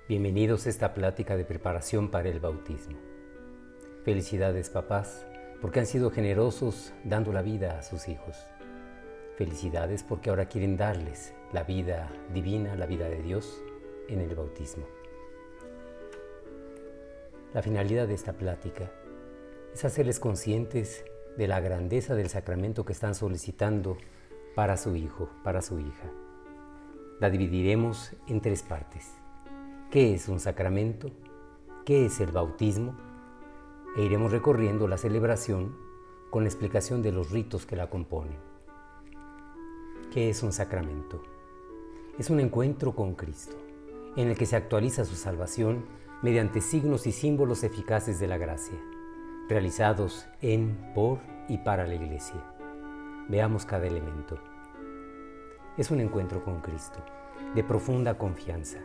Bienvenidos a esta plática de preparación para el bautismo. Felicidades, papás, porque han sido generosos dando la vida a sus hijos. Felicidades porque ahora quieren darles la vida divina, la vida de Dios, en el bautismo. La finalidad de esta plática es hacerles conscientes de la grandeza del sacramento que están solicitando para su hijo, para su hija. La dividiremos en tres partes. ¿Qué es un sacramento? ¿Qué es el bautismo? E iremos recorriendo la celebración con la explicación de los ritos que la componen. ¿Qué es un sacramento? Es un encuentro con Cristo, en el que se actualiza su salvación mediante signos y símbolos eficaces de la gracia, realizados en, por y para la Iglesia. Veamos cada elemento. Es un encuentro con Cristo, de profunda confianza.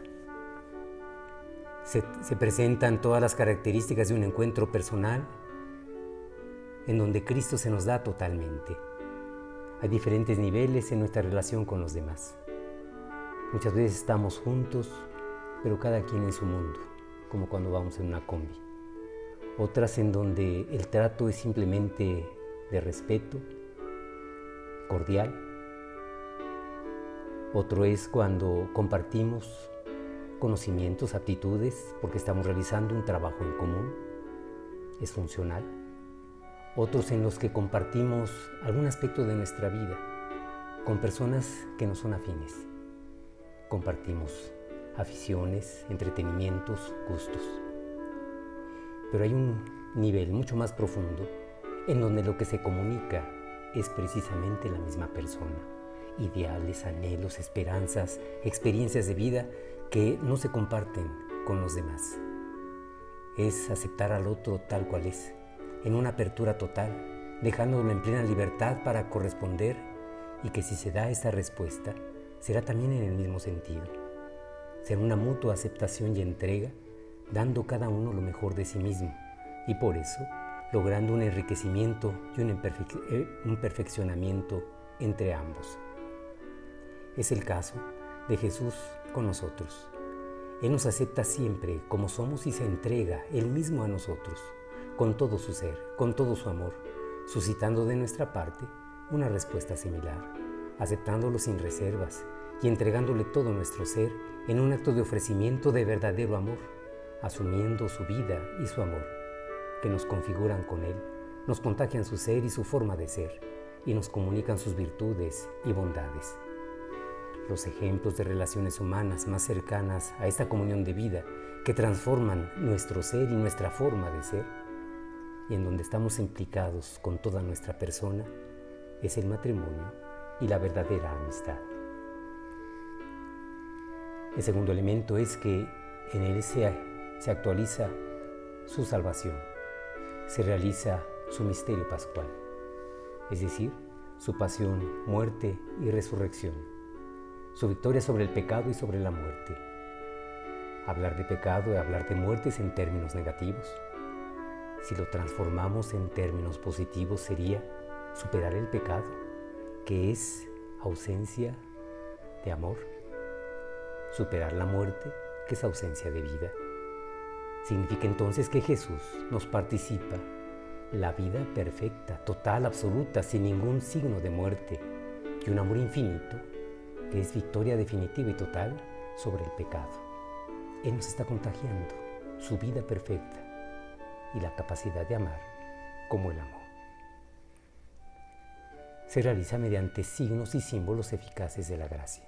Se presentan todas las características de un encuentro personal en donde Cristo se nos da totalmente. Hay diferentes niveles en nuestra relación con los demás. Muchas veces estamos juntos, pero cada quien en su mundo, como cuando vamos en una combi. Otras en donde el trato es simplemente de respeto, cordial. Otro es cuando compartimos conocimientos, aptitudes, porque estamos realizando un trabajo en común, es funcional. Otros en los que compartimos algún aspecto de nuestra vida con personas que no son afines. Compartimos aficiones, entretenimientos, gustos. Pero hay un nivel mucho más profundo en donde lo que se comunica es precisamente la misma persona. Ideales, anhelos, esperanzas, experiencias de vida que no se comparten con los demás. Es aceptar al otro tal cual es, en una apertura total, dejándolo en plena libertad para corresponder, y que si se da esta respuesta, será también en el mismo sentido. Será una mutua aceptación y entrega, dando cada uno lo mejor de sí mismo, y por eso logrando un enriquecimiento y un perfeccionamiento entre ambos. Es el caso de Jesús con nosotros. Él nos acepta siempre como somos y se entrega Él mismo a nosotros, con todo su ser, con todo su amor, suscitando de nuestra parte una respuesta similar, aceptándolo sin reservas y entregándole todo nuestro ser en un acto de ofrecimiento de verdadero amor, asumiendo su vida y su amor, que nos configuran con Él, nos contagian su ser y su forma de ser, y nos comunican sus virtudes y bondades. Los ejemplos de relaciones humanas más cercanas a esta comunión de vida que transforman nuestro ser y nuestra forma de ser, y en donde estamos implicados con toda nuestra persona, es el matrimonio y la verdadera amistad. El segundo elemento es que en él se actualiza su salvación, se realiza su misterio pascual, es decir, su pasión, muerte y resurrección, su victoria sobre el pecado y sobre la muerte. Hablar de pecado y hablar de muerte es en términos negativos. Si lo transformamos en términos positivos sería superar el pecado, que es ausencia de amor. Superar la muerte, que es ausencia de vida. Significa entonces que Jesús nos participa la vida perfecta, total, absoluta, sin ningún signo de muerte, y un amor infinito, que es victoria definitiva y total sobre el pecado. Él nos está contagiando su vida perfecta y la capacidad de amar como el amor. Se realiza mediante signos y símbolos eficaces de la gracia.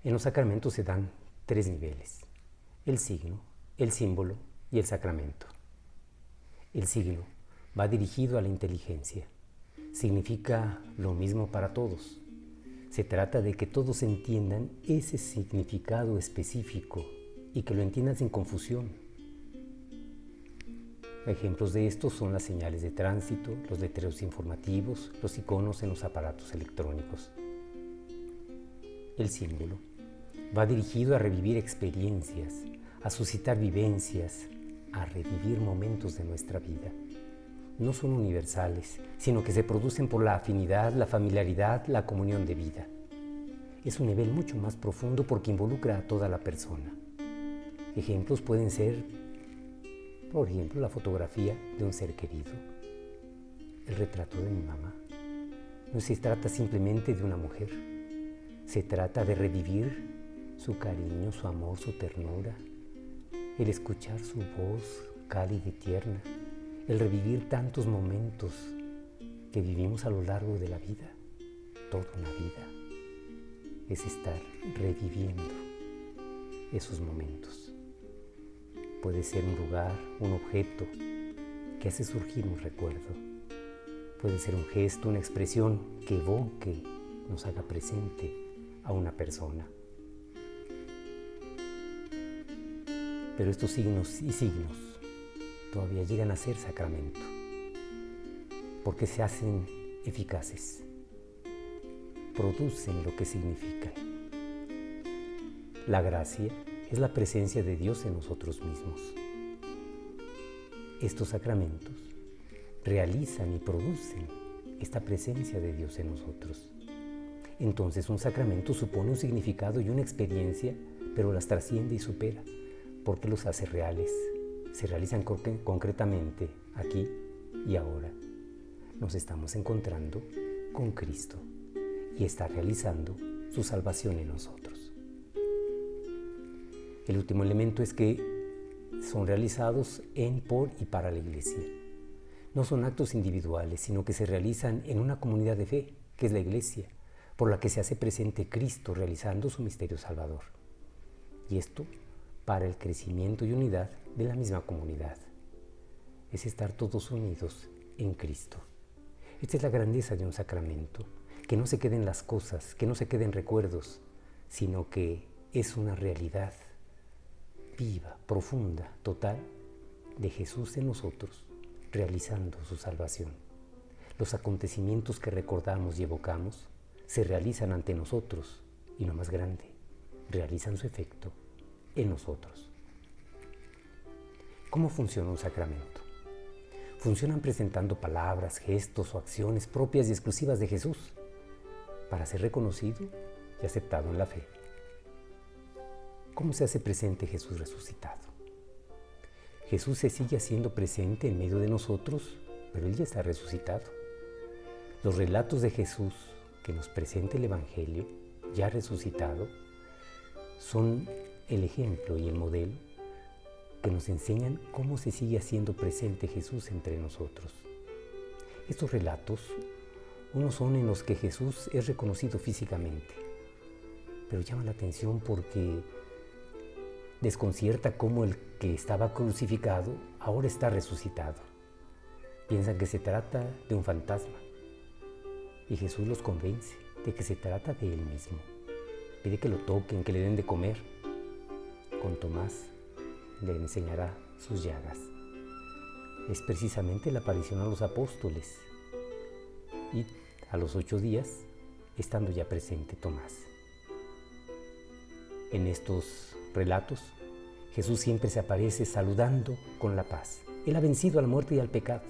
En los sacramentos se dan tres niveles: el signo, el símbolo y el sacramento. El signo va dirigido a la inteligencia. Significa lo mismo para todos. Se trata de que todos entiendan ese significado específico y que lo entiendan sin confusión. Ejemplos de esto son las señales de tránsito, los letreros informativos, los iconos en los aparatos electrónicos. El símbolo va dirigido a revivir experiencias, a suscitar vivencias, a revivir momentos de nuestra vida. No son universales, sino que se producen por la afinidad, la familiaridad, la comunión de vida. Es un nivel mucho más profundo porque involucra a toda la persona. Ejemplos pueden ser, por ejemplo, la fotografía de un ser querido, el retrato de mi mamá. No se trata simplemente de una mujer, se trata de revivir su cariño, su amor, su ternura, el escuchar su voz cálida y tierna, el revivir tantos momentos que vivimos a lo largo de la vida. Toda una vida es estar reviviendo esos momentos. Puede ser un lugar, un objeto que hace surgir un recuerdo. Puede ser un gesto, una expresión que evoque, nos haga presente a una persona. Pero estos signos y signos todavía llegan a ser sacramento, porque se hacen eficaces, producen lo que significan. La gracia es la presencia de Dios en nosotros mismos. Estos sacramentos realizan y producen esta presencia de Dios en nosotros. Entonces un sacramento supone un significado y una experiencia, pero las trasciende y supera, porque los hace reales. Se realizan concretamente aquí y ahora. Nos estamos encontrando con Cristo y está realizando su salvación en nosotros. El último elemento es que son realizados en, por y para la Iglesia. No son actos individuales, sino que se realizan en una comunidad de fe, que es la Iglesia, por la que se hace presente Cristo realizando su misterio salvador. Y esto para el crecimiento y unidad de la misma comunidad. Es estar todos unidos en Cristo. Esta es la grandeza de un sacramento, que no se queden las cosas, que no se queden recuerdos, sino que es una realidad viva, profunda, total, de Jesús en nosotros, realizando su salvación. Los acontecimientos que recordamos y evocamos se realizan ante nosotros, y lo más grande, realizan su efecto en nosotros. ¿Cómo funciona un sacramento? Funcionan presentando palabras, gestos o acciones propias y exclusivas de Jesús para ser reconocido y aceptado en la fe. ¿Cómo se hace presente Jesús resucitado? Jesús se sigue haciendo presente en medio de nosotros, pero Él ya está resucitado. Los relatos de Jesús que nos presenta el Evangelio, ya resucitado, son el ejemplo y el modelo que nos enseñan cómo se sigue haciendo presente Jesús entre nosotros. Estos relatos, unos son en los que Jesús es reconocido físicamente, pero llama la atención porque desconcierta cómo el que estaba crucificado ahora está resucitado. Piensan que se trata de un fantasma y Jesús los convence de que se trata de Él mismo. Pide que lo toquen, que le den de comer. Con Tomás le enseñará sus llagas. Es precisamente la aparición a los apóstoles y a los 8 días, estando ya presente Tomás. En estos relatos, Jesús siempre se aparece saludando con la paz. Él ha vencido a la muerte y al pecado.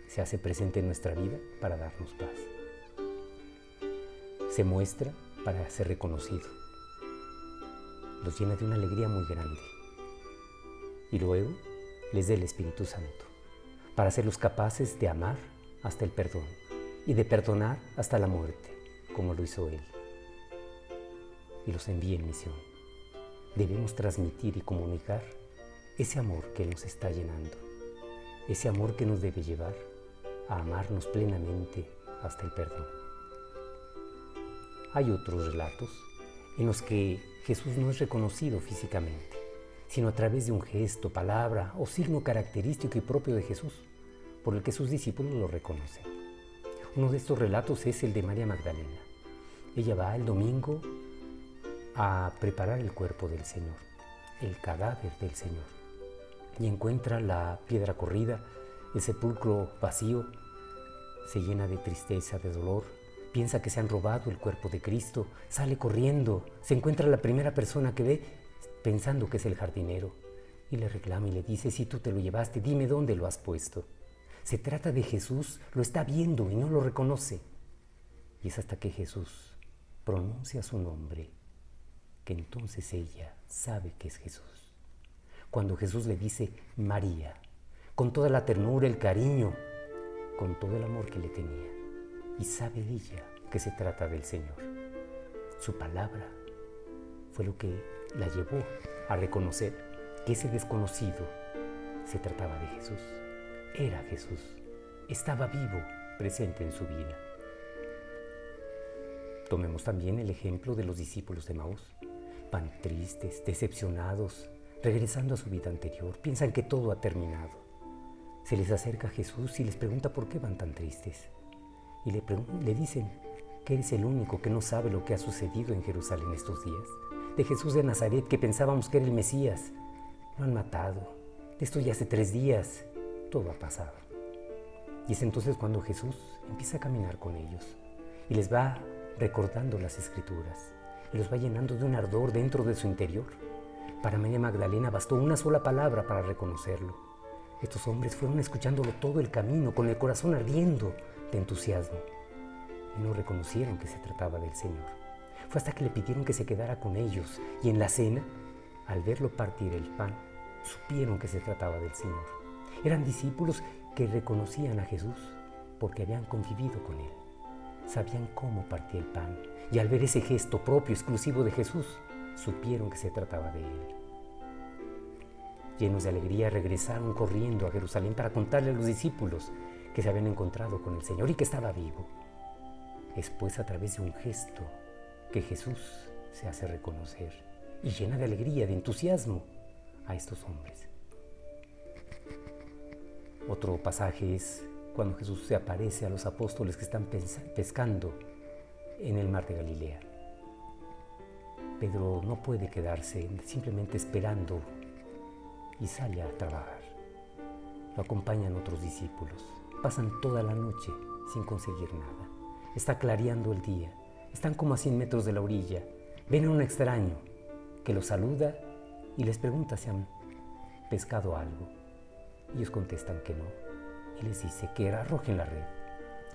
Se hace presente en nuestra vida para darnos paz. Se muestra para ser reconocido. Los llena de una alegría muy grande. Y luego les da el Espíritu Santo para hacerlos capaces de amar hasta el perdón y de perdonar hasta la muerte, como lo hizo Él. Y los envía en misión. Debemos transmitir y comunicar ese amor que Él nos está llenando, ese amor que nos debe llevar a amarnos plenamente hasta el perdón. Hay otros relatos en los que Jesús no es reconocido físicamente, sino a través de un gesto, palabra o signo característico y propio de Jesús, por el que sus discípulos lo reconocen. Uno de estos relatos es el de María Magdalena. Ella va el domingo a preparar el cuerpo del Señor, el cadáver del Señor, y encuentra la piedra corrida, el sepulcro vacío, se llena de tristeza, de dolor, piensa que se han robado el cuerpo de Cristo, sale corriendo, se encuentra la primera persona que ve pensando que es el jardinero y le reclama y le dice: si tú te lo llevaste, dime dónde lo has puesto. Se trata de Jesús, lo está viendo y no lo reconoce. Y es hasta que Jesús pronuncia su nombre que entonces ella sabe que es Jesús. cuando Jesús le dice María, con toda la ternura, el cariño, con todo el amor que le tenía. Y sabe ella que se trata del Señor. Su palabra fue lo que la llevó a reconocer que ese desconocido se trataba de Jesús. Era Jesús. Estaba vivo, presente en su vida. Tomemos también el ejemplo de los discípulos de Emaús. Van tristes, decepcionados, regresando a su vida anterior. Piensan que todo ha terminado. Se les acerca Jesús y les pregunta por qué van tan tristes. Y le dicen que eres el único que no sabe lo que ha sucedido en Jerusalén estos días. De Jesús de Nazaret, que pensábamos que era el Mesías. Lo han matado. De esto ya hace 3 días. Todo ha pasado. Y es entonces cuando Jesús empieza a caminar con ellos y les va recordando las Escrituras y los va llenando de un ardor dentro de su interior. Para María Magdalena bastó una sola palabra para reconocerlo. Estos hombres fueron escuchándolo todo el camino con el corazón ardiendo de entusiasmo y no reconocieron que se trataba del Señor. Fue hasta que le pidieron que se quedara con ellos y en la cena, al verlo partir el pan, supieron que se trataba del Señor. Eran discípulos que reconocían a Jesús porque habían convivido con Él. Sabían cómo partía el pan y al ver ese gesto propio, exclusivo de Jesús, supieron que se trataba de Él. Llenos de alegría, regresaron corriendo a Jerusalén para contarle a los discípulos que se habían encontrado con el Señor y que estaba vivo. Es pues a través de un gesto que Jesús se hace reconocer y llena de alegría, de entusiasmo a estos hombres. Otro pasaje es cuando Jesús se aparece a los apóstoles que están pescando en el mar de Galilea. Pedro no puede quedarse simplemente esperando y sale a trabajar. Lo acompañan otros discípulos. Pasan toda la noche sin conseguir nada. Está clareando el día. Están como a 100 metros de la orilla. Ven a un extraño que los saluda y les pregunta si han pescado algo. Ellos contestan que no. Y les dice que arrojen la red.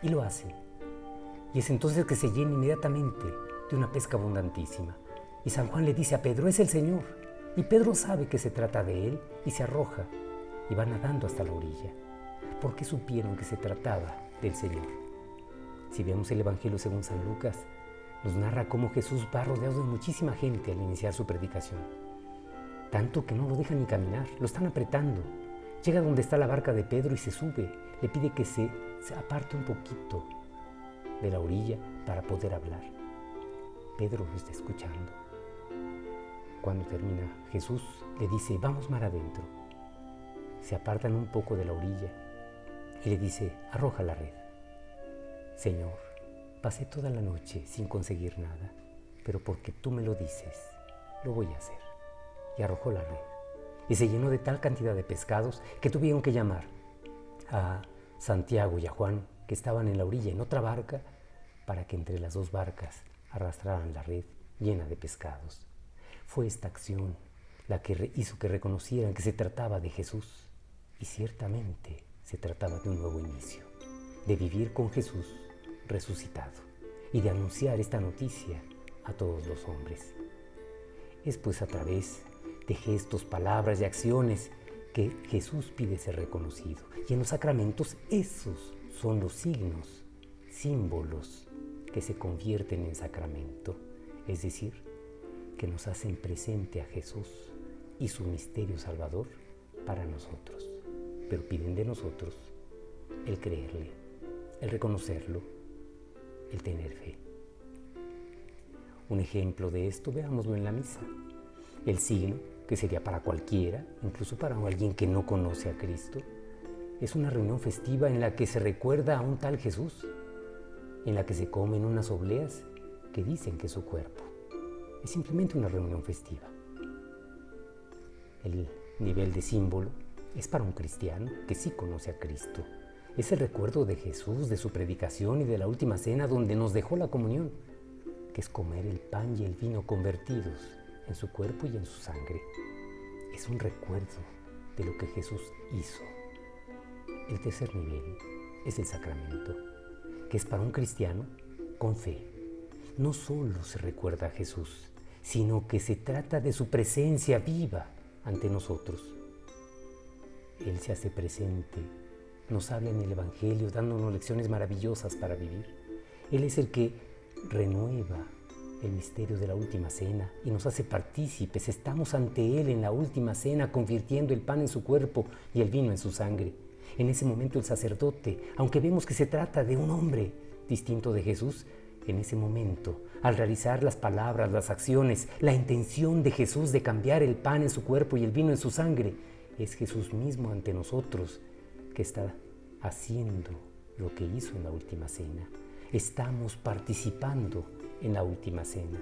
Y lo hacen. Y es entonces que se llena inmediatamente de una pesca abundantísima. Y San Juan le dice a Pedro, es el Señor. Y Pedro sabe que se trata de él y se arroja y va nadando hasta la orilla. ¿Por qué supieron que se trataba del Señor? Si vemos el Evangelio según San Lucas, nos narra cómo Jesús va rodeado de muchísima gente al iniciar su predicación. Tanto que no lo dejan ni caminar, lo están apretando. Llega donde está la barca de Pedro y se sube. Le pide que se aparte un poquito de la orilla para poder hablar. Pedro lo está escuchando. Cuando termina, Jesús le dice, vamos mar adentro. Se apartan un poco de la orilla y le dice, arroja la red. Señor, pasé toda la noche sin conseguir nada, pero porque tú me lo dices, lo voy a hacer. Y arrojó la red. Y se llenó de tal cantidad de pescados que tuvieron que llamar a Santiago y a Juan, que estaban en la orilla en otra barca, para que entre las 2 barcas arrastraran la red llena de pescados. Fue esta acción la que hizo que reconocieran que se trataba de Jesús. Y ciertamente se trataba de un nuevo inicio, de vivir con Jesús resucitado y de anunciar esta noticia a todos los hombres. Es pues a través de gestos, palabras y acciones que Jesús pide ser reconocido. Y en los sacramentos esos son los signos, símbolos que se convierten en sacramento, es decir, que nos hacen presente a Jesús y su misterio salvador para nosotros. Pero piden de nosotros el creerle, el reconocerlo, el tener fe. Un ejemplo de esto veámoslo en la misa. El signo, que sería para cualquiera, incluso para alguien que no conoce a Cristo, es una reunión festiva en la que se recuerda a un tal Jesús, en la que se comen unas obleas que dicen que es su cuerpo. Es simplemente una reunión festiva. El nivel de símbolo es para un cristiano que sí conoce a Cristo. Es el recuerdo de Jesús, de su predicación y de la última cena donde nos dejó la comunión, que es comer el pan y el vino convertidos en su cuerpo y en su sangre. Es un recuerdo de lo que Jesús hizo. El tercer nivel es el sacramento, que es para un cristiano con fe. No solo se recuerda a Jesús, sino que se trata de su presencia viva ante nosotros. Él se hace presente, nos habla en el Evangelio, dándonos lecciones maravillosas para vivir. Él es el que renueva el misterio de la última cena y nos hace partícipes. Estamos ante Él en la última cena, convirtiendo el pan en su cuerpo y el vino en su sangre. En ese momento el sacerdote, aunque vemos que se trata de un hombre distinto de Jesús, en ese momento, al realizar las palabras, las acciones, la intención de Jesús de cambiar el pan en su cuerpo y el vino en su sangre, es Jesús mismo ante nosotros que está haciendo lo que hizo en la última cena. Estamos participando en la última cena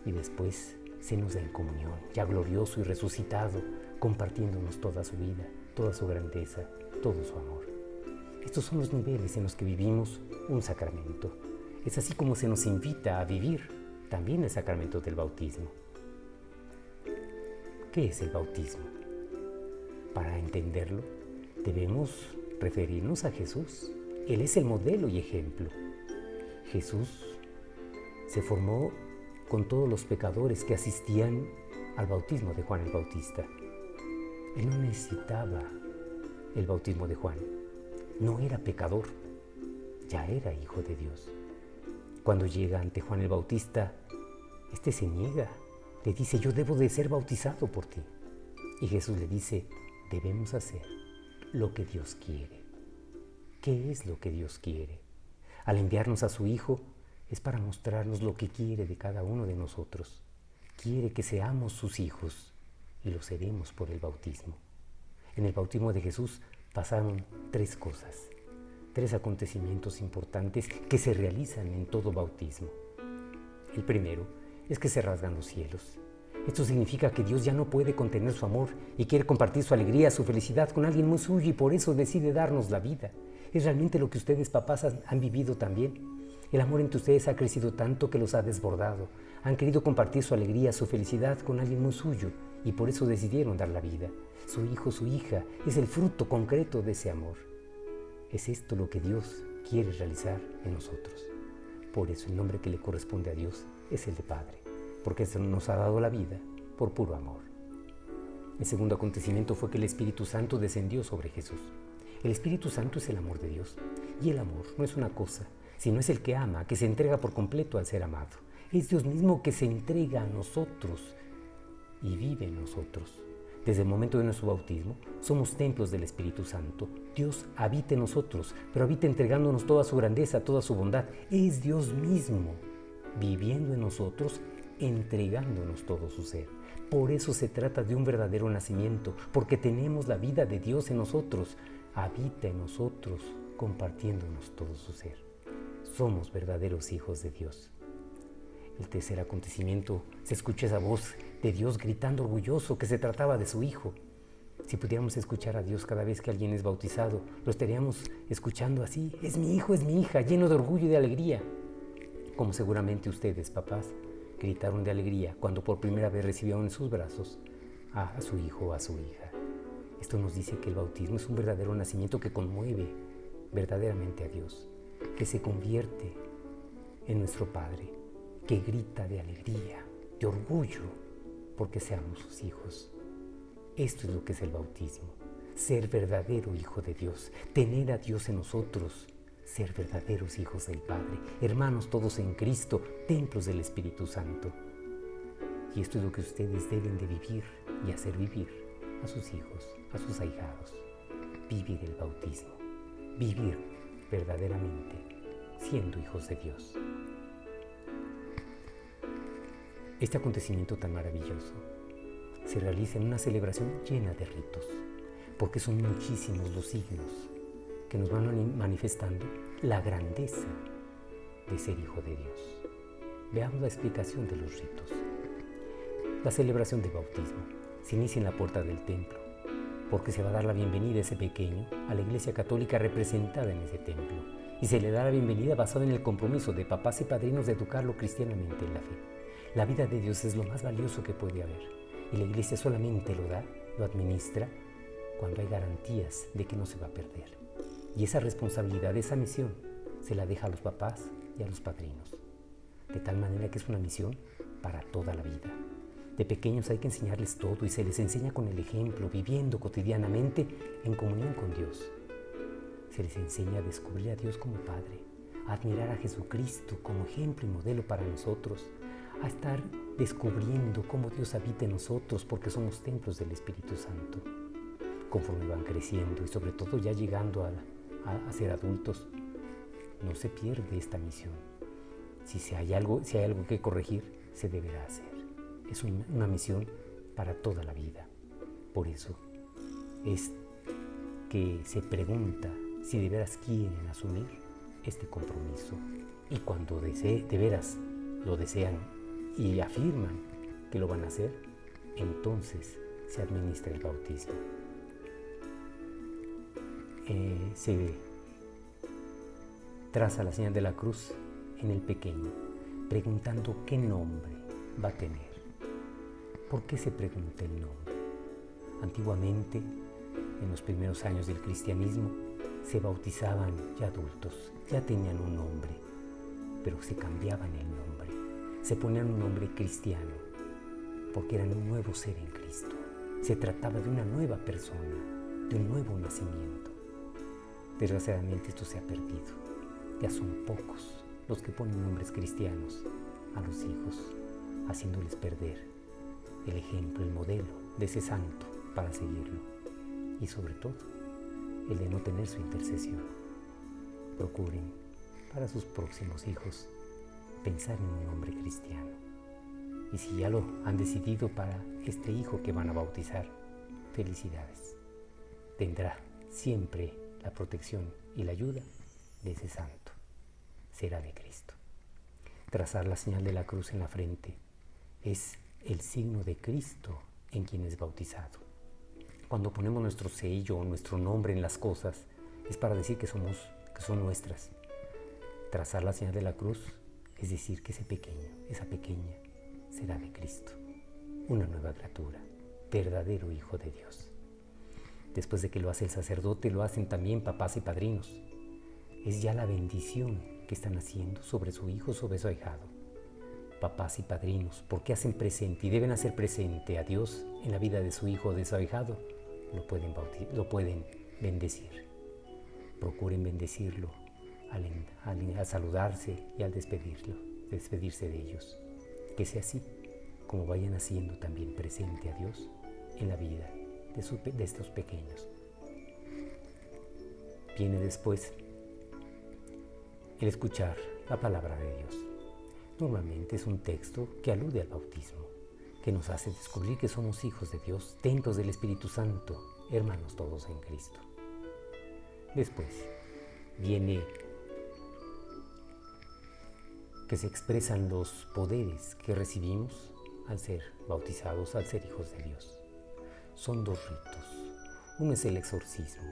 y después se nos da en comunión, ya glorioso y resucitado, compartiéndonos toda su vida, toda su grandeza, todo su amor. Estos son los niveles en los que vivimos un sacramento. Es así como se nos invita a vivir también el sacramento del bautismo. ¿Qué es el bautismo? Para entenderlo, debemos referirnos a Jesús. Él es el modelo y ejemplo. Jesús se formó con todos los pecadores que asistían al bautismo de Juan el Bautista. Él no necesitaba el bautismo de Juan. No era pecador, ya era hijo de Dios. Cuando llega ante Juan el Bautista, este se niega, le dice: yo debo de ser bautizado por ti. Y Jesús le dice: debemos hacer lo que Dios quiere. ¿Qué es lo que Dios quiere? Al enviarnos a su Hijo, es para mostrarnos lo que quiere de cada uno de nosotros. Quiere que seamos sus hijos y lo seremos por el bautismo. En el bautismo de Jesús pasaron tres cosas, tres acontecimientos importantes que se realizan en todo bautismo. El primero es que se rasgan los cielos. Esto significa que Dios ya no puede contener su amor y quiere compartir su alegría, su felicidad con alguien muy suyo, y por eso decide darnos la vida. Es realmente lo que ustedes, papás, han vivido también. El amor entre ustedes ha crecido tanto que los ha desbordado. Han querido compartir su alegría, su felicidad con alguien muy suyo, y por eso decidieron dar la vida. Su hijo, su hija, es el fruto concreto de ese amor. Es esto lo que Dios quiere realizar en nosotros. Por eso el nombre que le corresponde a Dios es el de Padre, porque Él nos ha dado la vida por puro amor. El segundo acontecimiento fue que el Espíritu Santo descendió sobre Jesús. El Espíritu Santo es el amor de Dios, y el amor no es una cosa, sino es el que ama, que se entrega por completo al ser amado. Es Dios mismo que se entrega a nosotros y vive en nosotros. Desde el momento de nuestro bautismo, somos templos del Espíritu Santo. Dios habita en nosotros, pero habita entregándonos toda su grandeza, toda su bondad. Es Dios mismo viviendo en nosotros, entregándonos todo su ser. Por eso se trata de un verdadero nacimiento, porque tenemos la vida de Dios en nosotros. Habita en nosotros, compartiéndonos todo su ser. Somos verdaderos hijos de Dios. El tercer acontecimiento, se escucha esa voz de Dios gritando orgulloso que se trataba de su Hijo. Si pudiéramos escuchar a Dios cada vez que alguien es bautizado, lo estaríamos escuchando así: es mi hijo, es mi hija, lleno de orgullo y de alegría. Como seguramente ustedes, papás, gritaron de alegría cuando por primera vez recibieron en sus brazos a su hijo o a su hija. Esto nos dice que el bautismo es un verdadero nacimiento que conmueve verdaderamente a Dios, que se convierte en nuestro Padre, que grita de alegría, de orgullo, porque seamos sus hijos. Esto es lo que es el bautismo: ser verdadero hijo de Dios, tener a Dios en nosotros, ser verdaderos hijos del Padre, hermanos todos en Cristo, templos del Espíritu Santo. Y esto es lo que ustedes deben de vivir y hacer vivir a sus hijos, a sus ahijados. Vivir el bautismo, vivir verdaderamente siendo hijos de Dios. Este acontecimiento tan maravilloso se realiza en una celebración llena de ritos, porque son muchísimos los signos que nos van manifestando la grandeza de ser hijo de Dios. Veamos la explicación de los ritos. La celebración del bautismo se inicia en la puerta del templo, porque se va a dar la bienvenida a ese pequeño a la Iglesia Católica representada en ese templo, y se le da la bienvenida basada en el compromiso de papás y padrinos de educarlo cristianamente en la fe. La vida de Dios es lo más valioso que puede haber, y la Iglesia solamente lo da, lo administra, cuando hay garantías de que no se va a perder. Y esa responsabilidad, esa misión, se la deja a los papás y a los padrinos, de tal manera que es una misión para toda la vida. De pequeños hay que enseñarles todo y se les enseña con el ejemplo, viviendo cotidianamente en comunión con Dios. Se les enseña a descubrir a Dios como Padre, a admirar a Jesucristo como ejemplo y modelo para nosotros, a estar descubriendo cómo Dios habita en nosotros porque somos templos del Espíritu Santo. Conforme van creciendo y sobre todo ya llegando a ser adultos, no se pierde esta misión. Si hay algo que corregir, se deberá hacer. Es una misión para toda la vida. Por eso es que se pregunta si de veras quieren asumir este compromiso. Y cuando de veras lo desean y afirman que lo van a hacer, entonces se administra el bautismo. Se traza la señal de la cruz en el pequeño, preguntando qué nombre va a tener. ¿Por qué se pregunta el nombre? Antiguamente, en los primeros años del cristianismo, se bautizaban ya adultos, ya tenían un nombre, pero se cambiaban el nombre, se ponían un nombre cristiano, porque eran un nuevo ser en Cristo. Se trataba de una nueva persona, de un nuevo nacimiento. Desgraciadamente esto se ha perdido. Ya son pocos los que ponen nombres cristianos a los hijos, haciéndoles perder el ejemplo, el modelo de ese santo para seguirlo. Y sobre todo, el de no tener su intercesión. Procuren para sus próximos hijos pensar en un nombre cristiano. Y si ya lo han decidido para este hijo que van a bautizar, felicidades. Tendrá siempre la protección y la ayuda de ese santo. Será de Cristo. Trazar la señal de la cruz en la frente es el signo de Cristo en quien es bautizado. Cuando ponemos nuestro sello o nuestro nombre en las cosas, es para decir que son nuestras. Trazar la señal de la cruz es decir que ese pequeño, esa pequeña, será de Cristo. Una nueva criatura, verdadero Hijo de Dios. Después de que lo hace el sacerdote, lo hacen también papás y padrinos. Es ya la bendición que están haciendo sobre su hijo, sobre su ahijado. Papás y padrinos, porque hacen presente y deben hacer presente a Dios en la vida de su hijo o de su ahijado, lo pueden bendecir. Procuren bendecirlo al saludarse y al despedirse de ellos. Que sea así, como vayan haciendo también presente a Dios en la vida de estos pequeños. Viene después el escuchar la palabra de Dios. Normalmente es un texto que alude al bautismo, que nos hace descubrir que somos hijos de Dios, templos del Espíritu Santo, hermanos todos en Cristo. Después viene que se expresan los poderes que recibimos al ser bautizados, al ser hijos de Dios. Son dos ritos. Uno es el exorcismo,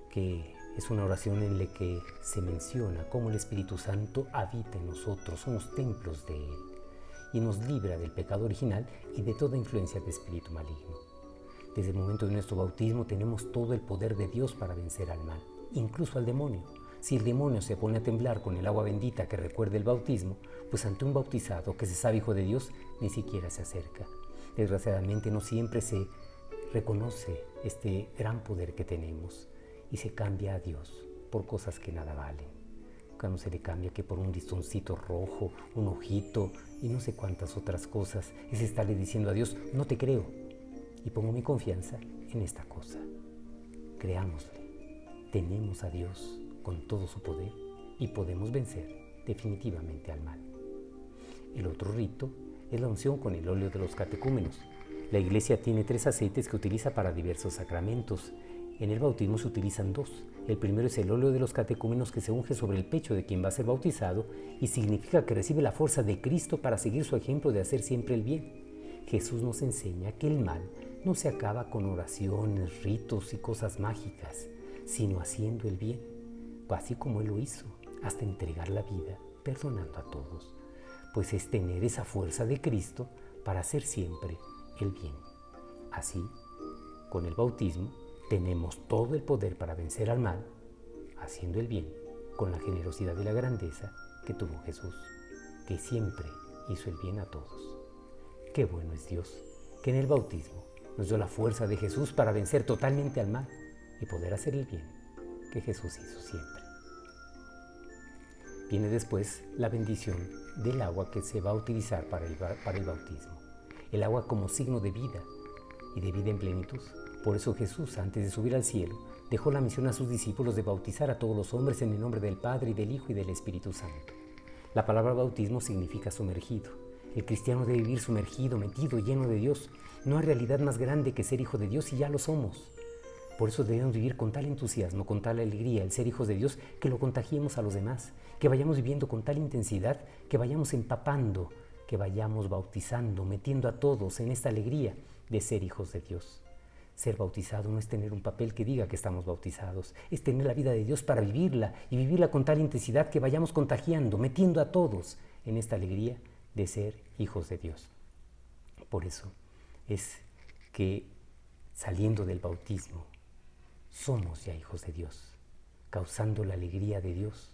que es una oración en la que se menciona cómo el Espíritu Santo habita en nosotros, somos templos de Él y nos libra del pecado original y de toda influencia de espíritu maligno. Desde el momento de nuestro bautismo tenemos todo el poder de Dios para vencer al mal, incluso al demonio. Si el demonio se pone a temblar con el agua bendita que recuerda el bautismo, pues ante un bautizado que se sabe hijo de Dios, ni siquiera se acerca. Desgraciadamente no siempre se reconoce este gran poder que tenemos y se cambia a Dios por cosas que nada valen. Cuando se le cambia que por un listoncito rojo, un ojito y no sé cuántas otras cosas, es estarle diciendo a Dios, no te creo y pongo mi confianza en esta cosa. Creámosle, tenemos a Dios con todo su poder y podemos vencer definitivamente al mal. El otro rito es la unción con el óleo de los catecúmenos. La Iglesia tiene 3 aceites que utiliza para diversos sacramentos. En el bautismo se utilizan 2. El primero es el óleo de los catecúmenos que se unge sobre el pecho de quien va a ser bautizado y significa que recibe la fuerza de Cristo para seguir su ejemplo de hacer siempre el bien. Jesús nos enseña que el mal no se acaba con oraciones, ritos y cosas mágicas, sino haciendo el bien, así como Él lo hizo, hasta entregar la vida, perdonando a todos. Pues es tener esa fuerza de Cristo para hacer siempre el bien. Así, con el bautismo, tenemos todo el poder para vencer al mal, haciendo el bien, con la generosidad y la grandeza que tuvo Jesús, que siempre hizo el bien a todos. Qué bueno es Dios, que en el bautismo nos dio la fuerza de Jesús para vencer totalmente al mal y poder hacer el bien que Jesús hizo siempre. Viene después la bendición del agua que se va a utilizar para el bautismo. El agua como signo de vida y de vida en plenitud. Por eso Jesús, antes de subir al cielo, dejó la misión a sus discípulos de bautizar a todos los hombres en el nombre del Padre y del Hijo y del Espíritu Santo. La palabra bautismo significa sumergido. El cristiano debe vivir sumergido, metido, lleno de Dios. No hay realidad más grande que ser hijo de Dios y ya lo somos. Por eso debemos vivir con tal entusiasmo, con tal alegría, el ser hijos de Dios, que lo contagiemos a los demás, que vayamos viviendo con tal intensidad, que vayamos empapando, que vayamos bautizando, metiendo a todos en esta alegría de ser hijos de Dios. Ser bautizado no es tener un papel que diga que estamos bautizados, es tener la vida de Dios para vivirla y vivirla con tal intensidad que vayamos contagiando, metiendo a todos en esta alegría de ser hijos de Dios. Por eso es que saliendo del bautismo, somos ya hijos de Dios, causando la alegría de Dios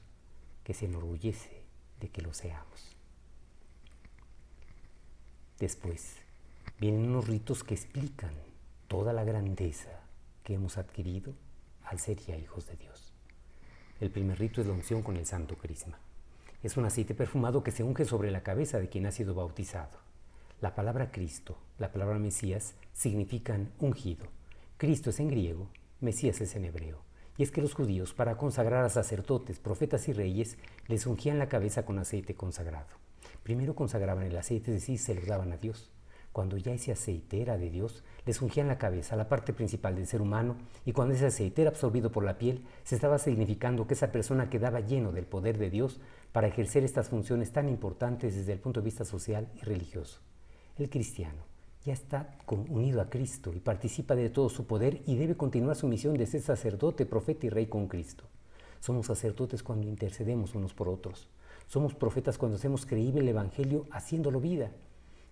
que se enorgullece de que lo seamos. Después vienen unos ritos que explican toda la grandeza que hemos adquirido al ser ya hijos de Dios. El primer rito es la unción con el santo crisma. Es un aceite perfumado que se unge sobre la cabeza de quien ha sido bautizado. La palabra Cristo, la palabra Mesías, significan ungido. Cristo es en griego, Mesías es en hebreo. Y es que los judíos, para consagrar a sacerdotes, profetas y reyes, les ungían la cabeza con aceite consagrado. Primero consagraban el aceite, es decir, se lo daban a Dios. Cuando ya ese aceite era de Dios, les ungían la cabeza, la parte principal del ser humano, y cuando ese aceite era absorbido por la piel, se estaba significando que esa persona quedaba lleno del poder de Dios para ejercer estas funciones tan importantes desde el punto de vista social y religioso. El cristiano ya está unido a Cristo y participa de todo su poder y debe continuar su misión de ser sacerdote, profeta y rey con Cristo. Somos sacerdotes cuando intercedemos unos por otros. Somos profetas cuando hacemos creíble el Evangelio haciéndolo vida.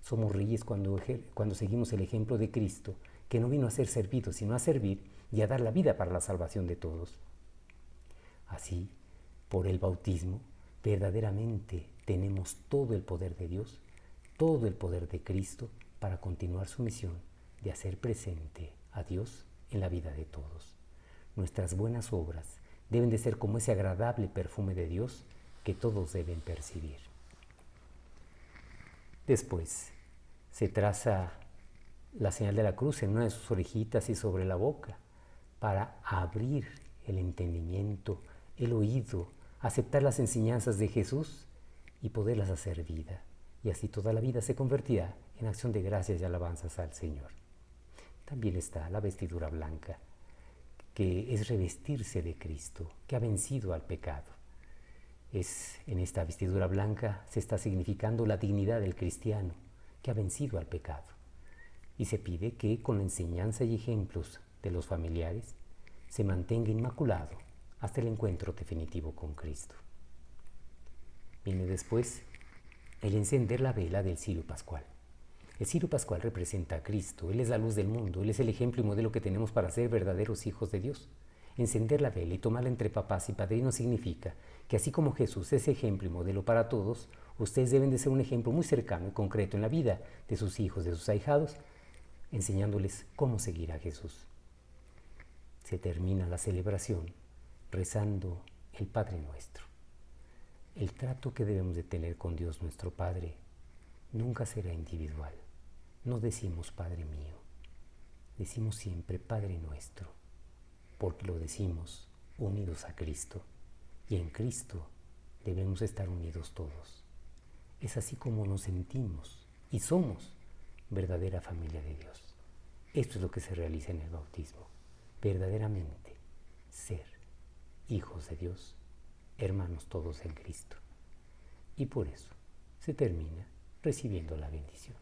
Somos reyes cuando seguimos el ejemplo de Cristo, que no vino a ser servido, sino a servir y a dar la vida para la salvación de todos. Así, por el bautismo, verdaderamente tenemos todo el poder de Dios, todo el poder de Cristo, para continuar su misión de hacer presente a Dios en la vida de todos. Nuestras buenas obras deben de ser como ese agradable perfume de Dios que todos deben percibir. Después se traza la señal de la cruz en una de sus orejitas y sobre la boca para abrir el entendimiento, el oído, aceptar las enseñanzas de Jesús y poderlas hacer vida. Y así toda la vida se convertirá en acción de gracias y alabanzas al Señor. También está la vestidura blanca, que es revestirse de Cristo, que ha vencido al pecado. En esta vestidura blanca se está significando la dignidad del cristiano, que ha vencido al pecado. Y se pide que con la enseñanza y ejemplos de los familiares se mantenga inmaculado hasta el encuentro definitivo con Cristo. Viene después el encender la vela del cirio pascual. El cirio pascual representa a Cristo, Él es la luz del mundo, Él es el ejemplo y modelo que tenemos para ser verdaderos hijos de Dios. Encender la vela y tomarla entre papás y padrinos significa que así como Jesús es ejemplo y modelo para todos, ustedes deben de ser un ejemplo muy cercano y concreto en la vida de sus hijos, de sus ahijados, enseñándoles cómo seguir a Jesús. Se termina la celebración rezando el Padre Nuestro. El trato que debemos de tener con Dios nuestro Padre nunca será individual. No decimos Padre mío, decimos siempre Padre Nuestro, porque lo decimos unidos a Cristo, y en Cristo debemos estar unidos todos. Es así como nos sentimos y somos verdadera familia de Dios. Esto es lo que se realiza en el bautismo, verdaderamente ser hijos de Dios, hermanos todos en Cristo. Y por eso se termina recibiendo la bendición,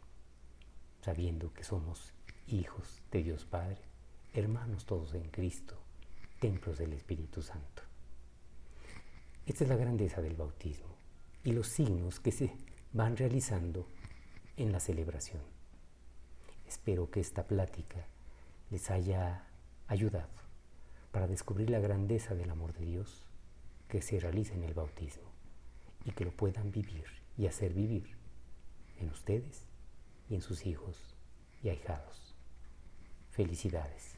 sabiendo que somos hijos de Dios Padre, hermanos todos en Cristo, templos del Espíritu Santo. Esta es la grandeza del bautismo y los signos que se van realizando en la celebración. Espero que esta plática les haya ayudado para descubrir la grandeza del amor de Dios que se realiza en el bautismo y que lo puedan vivir y hacer vivir en ustedes y en sus hijos y ahijados. Felicidades.